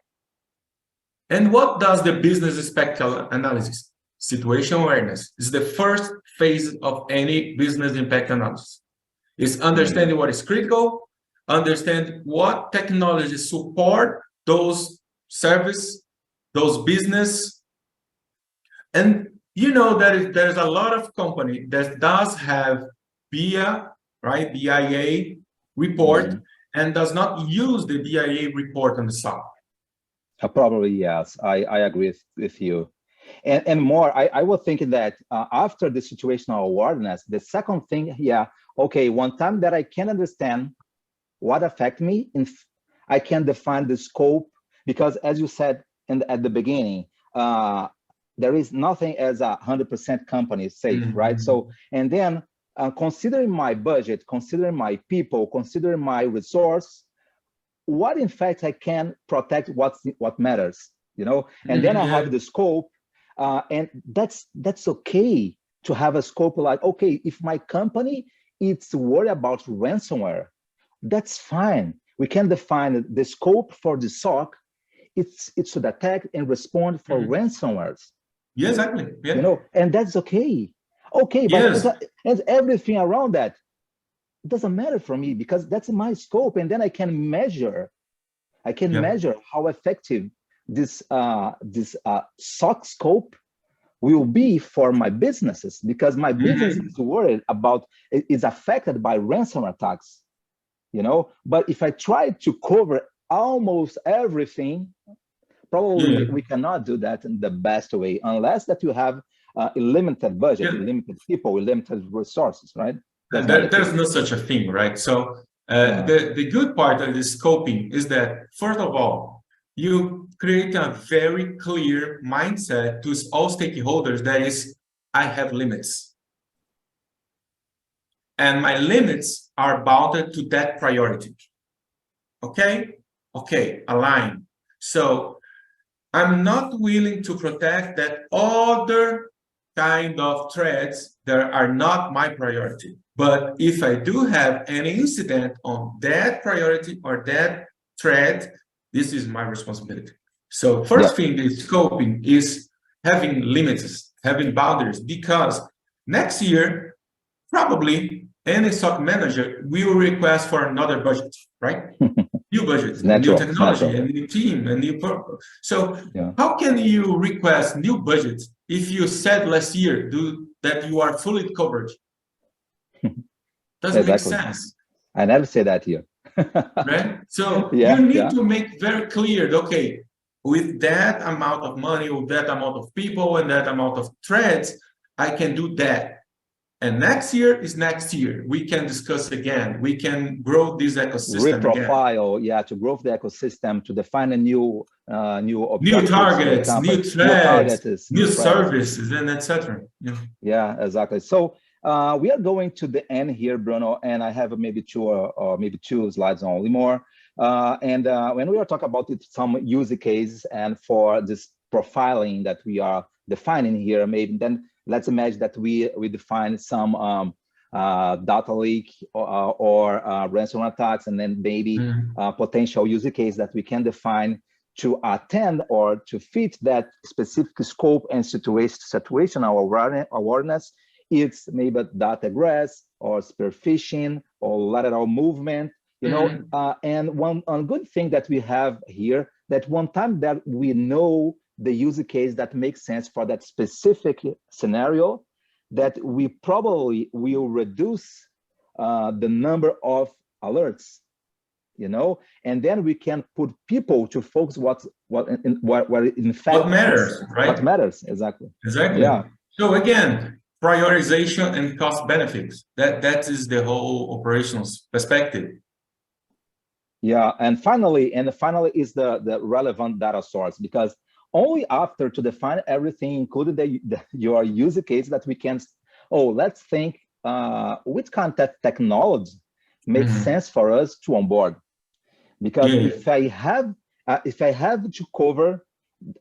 And what does the business impact analysis? Situational awareness is the first phase of any business impact analysis. It's understanding what is critical, understand what technologies support those service, those business. And you know that there's a lot of company that does have BIA, right? BIA report and does not use the BIA report on the SOC. Probably, yes. I agree with you. And more, I was thinking that after the situational awareness, the second thing, okay, one time that I can understand what affect me, I can define the scope, because as you said at the beginning, there is nothing as 100% company safe, right? So, and then considering my budget, considering my people, considering my resource, what in fact I can protect what matters, you know? And then I have the scope, and that's okay to have a scope like, okay, if my company is worried about ransomware, that's fine. We can define the scope for the SOC. It's to detect and respond for ransomwares. Yeah, exactly. Yeah. You know, and that's okay. Okay, but and everything around that, it doesn't matter for me because that's my scope, and then I can measure. I can measure how effective this SOC scope will be for my businesses, because my business is worried about, is affected by ransomware attacks. You know, but if I try to cover almost everything, probably we cannot do that in the best way, unless that you have a limited budget, limited people, limited resources, right? And there's no such a thing, right? So the good part of this scoping is that, first of all, you create a very clear mindset to all stakeholders that is, I have limits. And my limits are bounded to that priority. Okay? Okay, align. So I'm not willing to protect that other kind of threats that are not my priority. But if I do have any incident on that priority or that threat, this is my responsibility. So first thing is scoping is having limits, having boundaries, because next year, probably any SOC manager will request for another budget, right? New budget, new technology, a new team, a new purpose. So how can you request new budgets if you said last year that you are fully covered? Doesn't make sense. I never say that here. Right? So you need to make very clear, okay, with that amount of money, with that amount of people, and that amount of threats, I can do that. And next year is next year. We can discuss again. We can grow this ecosystem reprofile, again. To grow the ecosystem, to define a new targets, new threats, new services, and etc. Yeah, exactly. So we are going to the end here, Bruno, and I have maybe two slides only more. And when we are talking about some use cases and for this profiling that we are defining here, maybe then let's imagine that we define some data leak or ransomware attacks, and then maybe potential use case that we can define to attend or to fit that specific scope and situational awareness. It's maybe data egress or spear phishing or lateral movement, you know. And one good thing that we have here, that one time that we know the use case that makes sense for that specific scenario, that we probably will reduce the number of alerts, you know, and then we can put people to focus what in fact what matters, right? What matters, exactly. Yeah. So again, prioritization and cost benefits. That is the whole operational perspective. Yeah, and finally is the relevant data source, because only after to define everything, including your use case, that we can, let's think which kind of technology makes sense for us to onboard. Because if I have to cover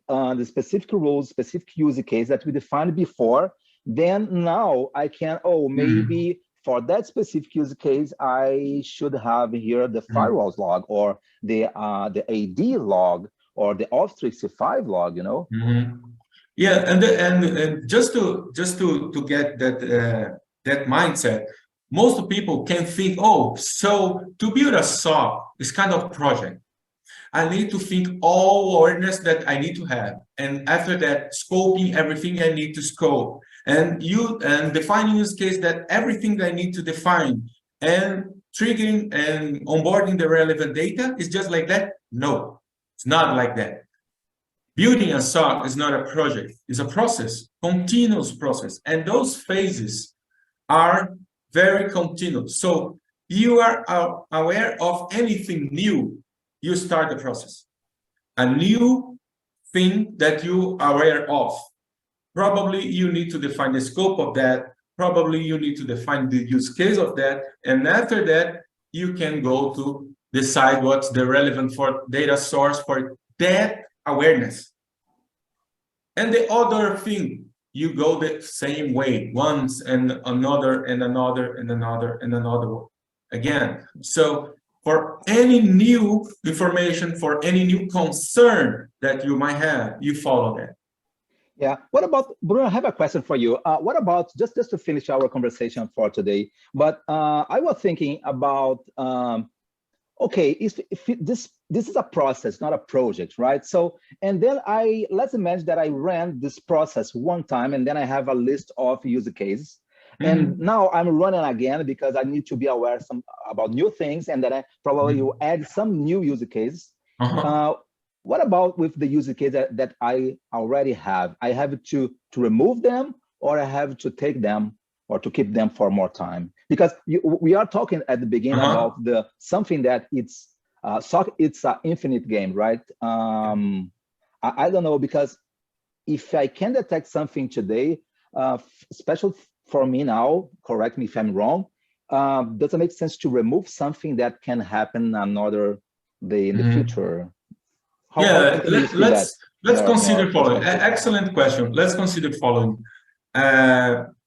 the specific rules, specific use case that we defined before, then now I can, maybe for that specific use case, I should have here the firewalls log or the AD log, or the Office 365 log, you know. Yeah, and just to get that mindset, most people can think, so to build a SOC is kind of project. I need to think all awareness that I need to have, and after that, scoping everything I need to scope, and defining use case that everything that I need to define, and triggering and onboarding the relevant data is just like that? No, it's not like that. Building a SOC is not a project, it's a process, continuous process. And those phases are very continuous. So you are aware of anything new, you start the process. A new thing that you are aware of. Probably you need to define the scope of that. Probably you need to define the use case of that. And after that, you can go to decide what's the relevant for data source for that awareness. And the other thing, you go the same way once and another and another and another and another one. Again, so for any new information, for any new concern that you might have, you follow that. Yeah. What about, Bruno, I have a question for you. What about, just to finish our conversation for today, but I was thinking about, okay, if this is a process, not a project, right? So, and then let's imagine that I ran this process one time, and then I have a list of use cases. And now I'm running again because I need to be aware about new things, and then I probably will add some new use cases. What about with the use case that I already have? I have to remove them, or I have to take them or to keep them for more time? Because we are talking at the beginning about something that it's SOC, it's an infinite game, right? I don't know, because if I can detect something today, especially for me now, correct me if I'm wrong, does it make sense to remove something that can happen another day in the future? Let's consider following. Excellent question. Let's consider following.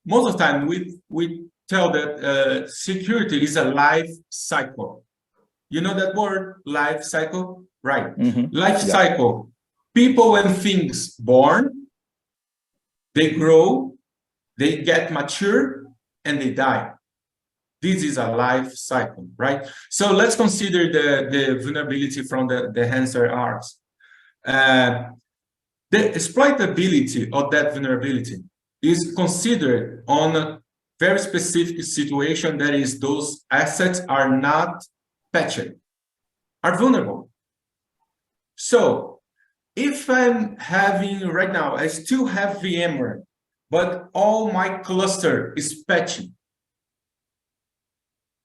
Most of the time, we tell that security is a life cycle. You know that word, life cycle? Right. Life cycle. People, when things born, they grow, they get mature, and they die. This is a life cycle, right? So let's consider the vulnerability from the Hanser arcs. The exploitability of that vulnerability is considered on a very specific situation, that is, those assets are not patched, are vulnerable. So if I'm having right now, I still have VMware, but all my cluster is patching,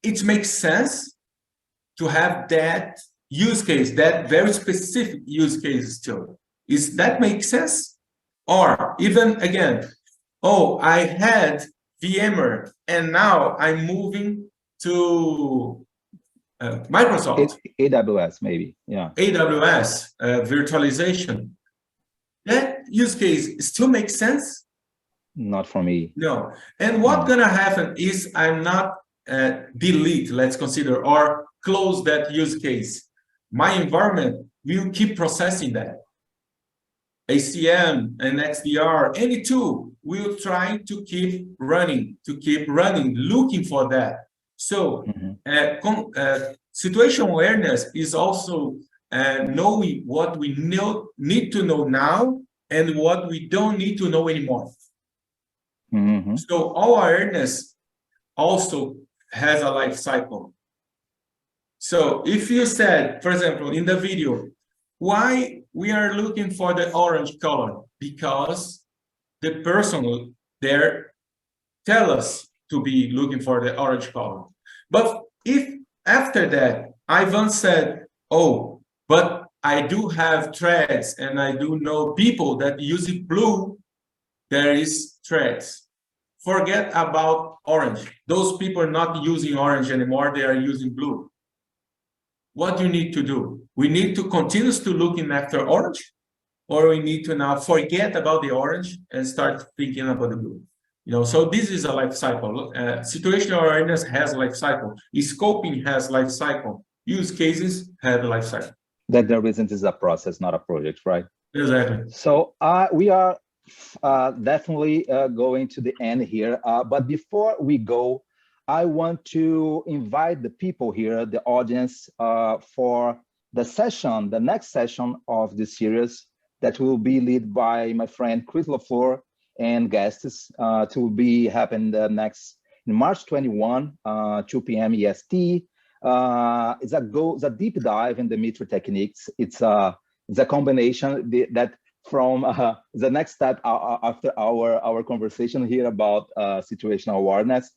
it makes sense to have that use case, that very specific use case still. Is that make sense? Or even again, oh, I had VMware and now I'm moving to Microsoft. AWS maybe, yeah. AWS, virtualization. That use case still makes sense? Not for me. No. And what's gonna happen is I'm not delete, let's consider, or close that use case. My environment will keep processing that. ACM and XDR, any tool will try to keep running, looking for that. So situational awareness is also knowing what we need to know now and what we don't need to know anymore. So our awareness also has a life cycle. So if you said, for example, in the video, why we are looking for the orange color? Because the person there tell us to be looking for the orange color. But if after that, Ivan said, oh, but I do have threads and I do know people that use blue, there is threads. Forget about orange. Those people are not using orange anymore, they are using blue. What do you need to do? We need to continue to looking after orange, or we need to now forget about the orange and start thinking about the blue. You know, so this is a life cycle. Situational awareness has a life cycle. Scoping has life cycle. Use cases have a life cycle. That the reason this is a process, not a project, right? Exactly. So we are definitely going to the end here. But before we go, I want to invite the people here, the audience, for the session, the next session of this series that will be led by my friend Chris LaFleur and guests to be happen the next in March 21, 2 p.m. EST. It's a deep dive in the MITRE techniques. It's a combination that from the next step after our conversation here about situational awareness.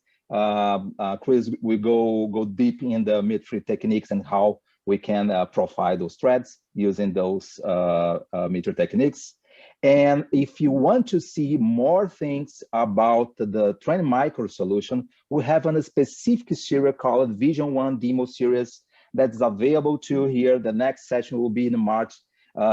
Chris, we go deep in the MITRE techniques and how we can profile those threats using those MITRE techniques. And if you want to see more things about the Trend Micro solution, we have a specific series called Vision 1 Demo Series that's available to here. The next session will be in March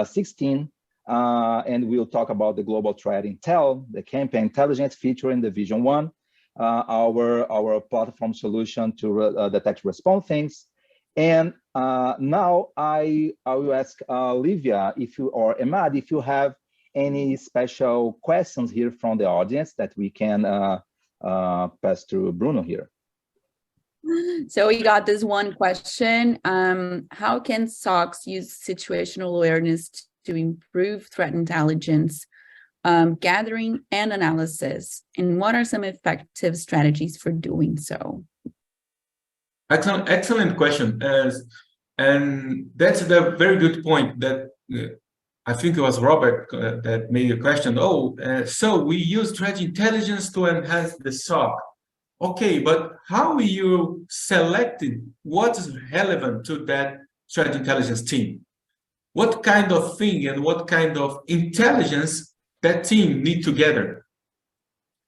16, and we'll talk about the global threat intel, the campaign intelligence feature in the Vision 1, our platform solution to detect response things. And now I will ask Livia or Emad if you have any special questions here from the audience that we can pass to Bruno here. So we got this one question. How can SOCs use situational awareness to improve threat intelligence, gathering and analysis? And what are some effective strategies for doing so? Excellent question. And that's the very good point that I think it was Robert that made a question. So we use threat intelligence to enhance the SOC. Okay, but how you selected what is relevant to that threat intelligence team? What kind of thing and what kind of intelligence that team need together?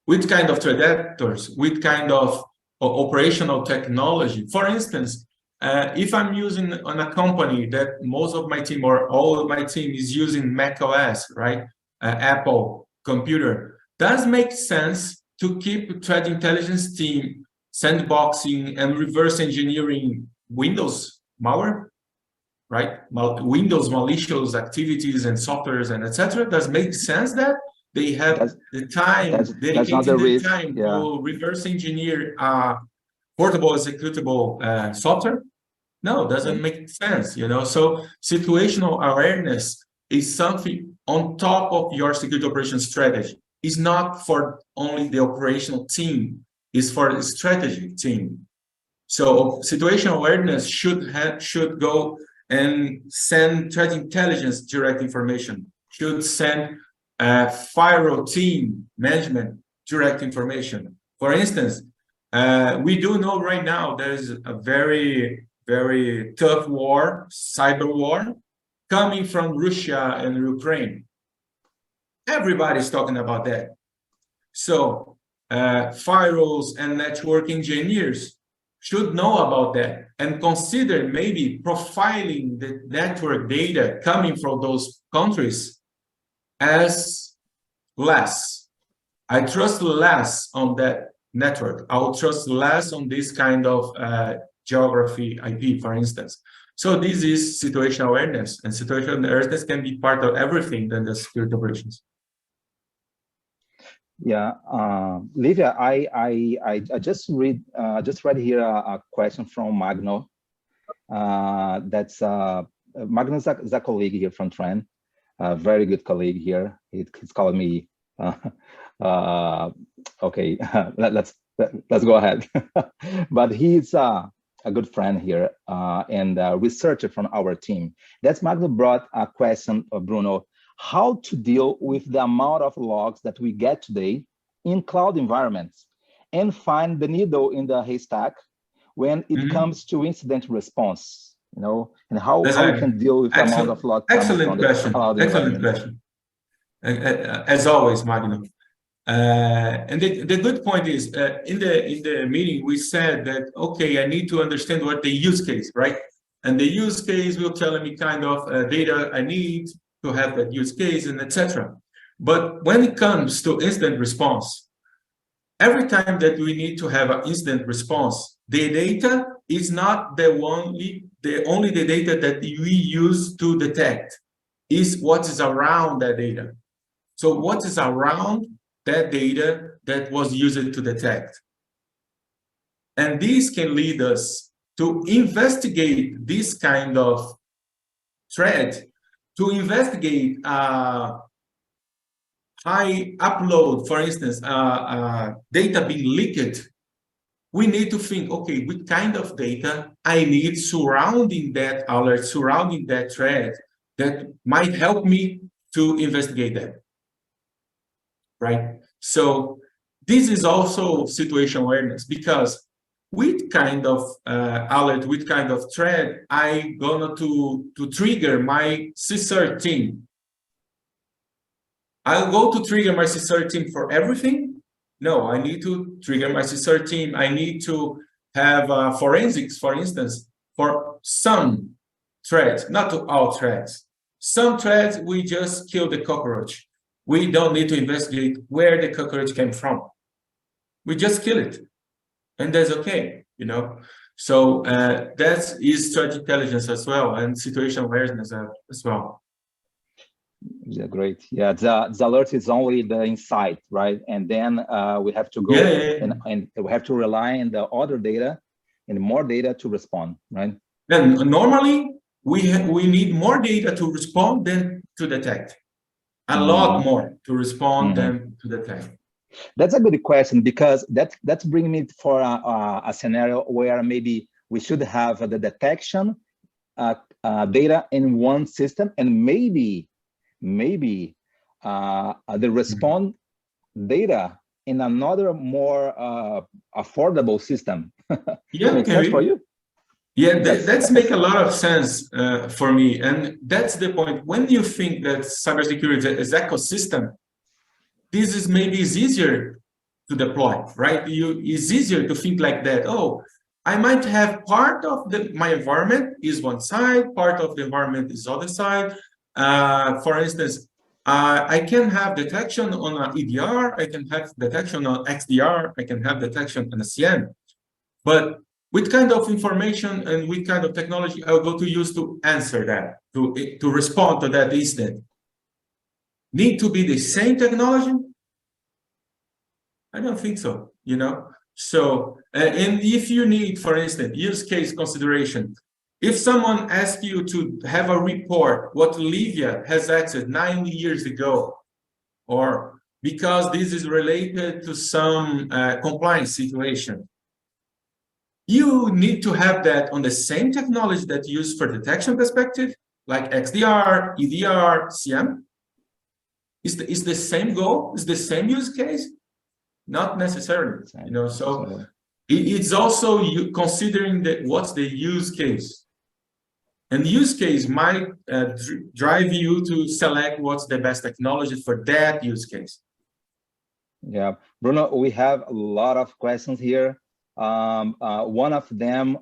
Which kind of threat actors? Which kind of operational technology? For instance, if I'm using on a company that most of my team or all of my team is using Mac OS, right? Apple computer, does make sense to keep threat intelligence team sandboxing and reverse engineering Windows malware, right? Windows malicious activities and softwares and etc. Does make sense that they have the time, dedicated the time to reverse engineer portable executable software? No, doesn't make sense, you know. So situational awareness is something on top of your security operations strategy. It's not for only the operational team, it's for the strategy team. So situational awareness should go and send threat intelligence direct information, should send firewall team management direct information. For instance, we do know right now there's a very tough war, cyber war, coming from Russia and Ukraine. Everybody's talking about that. So firewalls and network engineers should know about that and consider maybe profiling the network data coming from those countries as less. I trust less on that network. I'll trust less on this kind of geography IP, for instance. So this is situational awareness, and situational awareness can be part of everything in the security operations. Yeah, Livia, I just read here a question from Magno. That's Magno's a colleague here from Trend, a very good colleague here. He's calling me. Okay, let's go ahead. But he's a good friend here and a researcher from our team. That's Magno brought a question, Bruno. How to deal with the amount of logs that we get today in cloud environments and find the needle in the haystack when it comes to incident response, you know, and how we can deal with the amount of logs. Excellent question. As always, Magno. And the good point is, in the meeting, we said that, okay, I need to understand what the use case, right? And the use case will tell me kind of data I need to have that use case and etc. But when it comes to incident response, every time that we need to have an incident response, the data is not only the data that we use to detect, is what is around that data. So what is around that data that was used to detect? And this can lead us to investigate this kind of threat, to investigate high upload, for instance, data being leaked we need to think, okay, what kind of data I need surrounding that alert, surrounding that threat that might help me to investigate that, right? So this is also situational awareness, because with kind of alert, with kind of threat, I gonna to trigger my CSIR team. I'll go to trigger my CSIR team for everything. No, I need to trigger my CSIR team. I need to have forensics, for instance, for some threats, not to all threats. Some threats, we just kill the cockroach. We don't need to investigate where the cockroach came from. We just kill it, and that's okay, you know. So that is threat intelligence as well, and situational awareness as well. Yeah, great. Yeah, the alert is only the insight, right? And then we have to go and we have to rely on the other data and more data to respond, right? And normally we need more data to respond than to detect. A lot more to respond than to detect. That's a good question, because that's bringing me for a scenario where maybe we should have the detection data in one system, and maybe the response data in another more affordable system. Yeah, makes sense for you? Yeah, that's make a lot of sense for me, and that's the point. When you think that cybersecurity is ecosystem, this is maybe easier to deploy, right? It's easier to think like that. Oh, I might have part of my environment is one side, part of the environment is other side. For instance, I can have detection on an EDR, I can have detection on XDR, I can have detection on a CM. But what kind of information and what kind of technology I'll go to use to answer that, to respond to that incident? Need to be the same technology? I don't think so, you know? So, and if you need, for instance, use case consideration, if someone asks you to have a report, what Livia has accessed 9 years ago, or because this is related to some compliance situation, you need to have that on the same technology that you use for detection perspective, like XDR, EDR, CM. Is the same goal? Is the same use case? Not necessarily, you know. So it's also you considering that what's the use case, and use case might drive you to select what's the best technology for that use case. Yeah, Bruno, we have a lot of questions here. One of them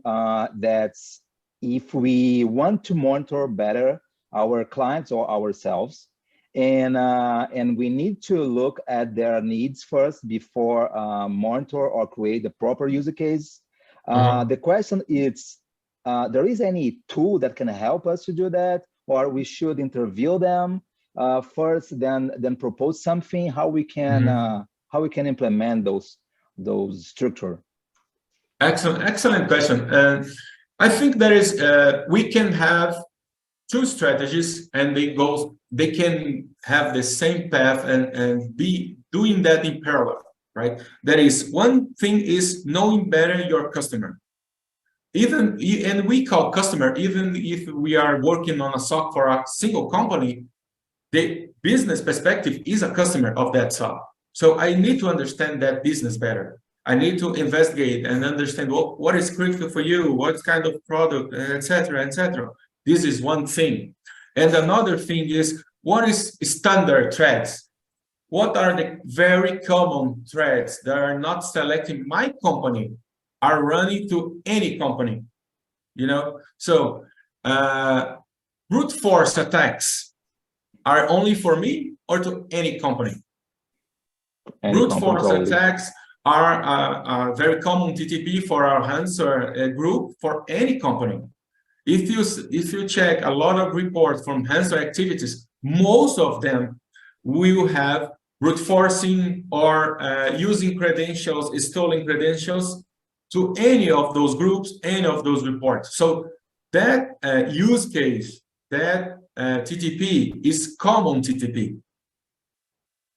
that's if we want to monitor better our clients or ourselves, and we need to look at their needs first before monitor or create the proper use case. The question is, there is any tool that can help us to do that, or we should interview them first, then propose something? How we can implement those structure? Excellent question. I think there is we can have two strategies, and they can have the same path and be doing that in parallel, right? That is, one thing is knowing better your customer. And we call customer, even if we are working on a SOC for a single company, the business perspective is a customer of that SOC. So I need to understand that business better. I need to investigate and understand what is critical for you, what kind of product, etc., etc. This is one thing. And another thing is, what is standard threats? What are the very common threats that are not selecting my company, are running to any company? You know, so brute force attacks are only for me or to any company? Brute force attacks are a very common TTP for our ransomware group for any company. If you check a lot of reports from ransomware activities, most of them will have brute forcing or using credentials, stolen credentials to any of those groups, any of those reports. So that use case, that TTP is common TTP.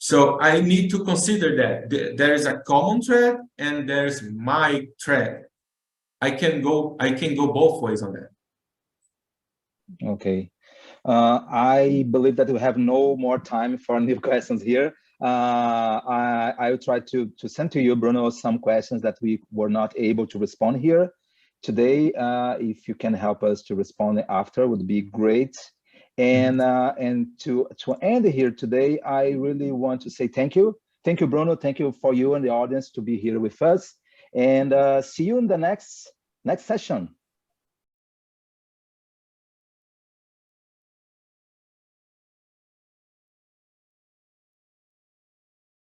So I need to consider that there is a common thread and there's my thread. I can go both ways on that. Okay. I believe that we have no more time for new questions here. I will try to send to you, Bruno, some questions that we were not able to respond here today. If you can help us to respond after, would be great. And to end here today, I really want to say thank you. Thank you, Bruno. Thank you for you and the audience to be here with us. And see you in the next session.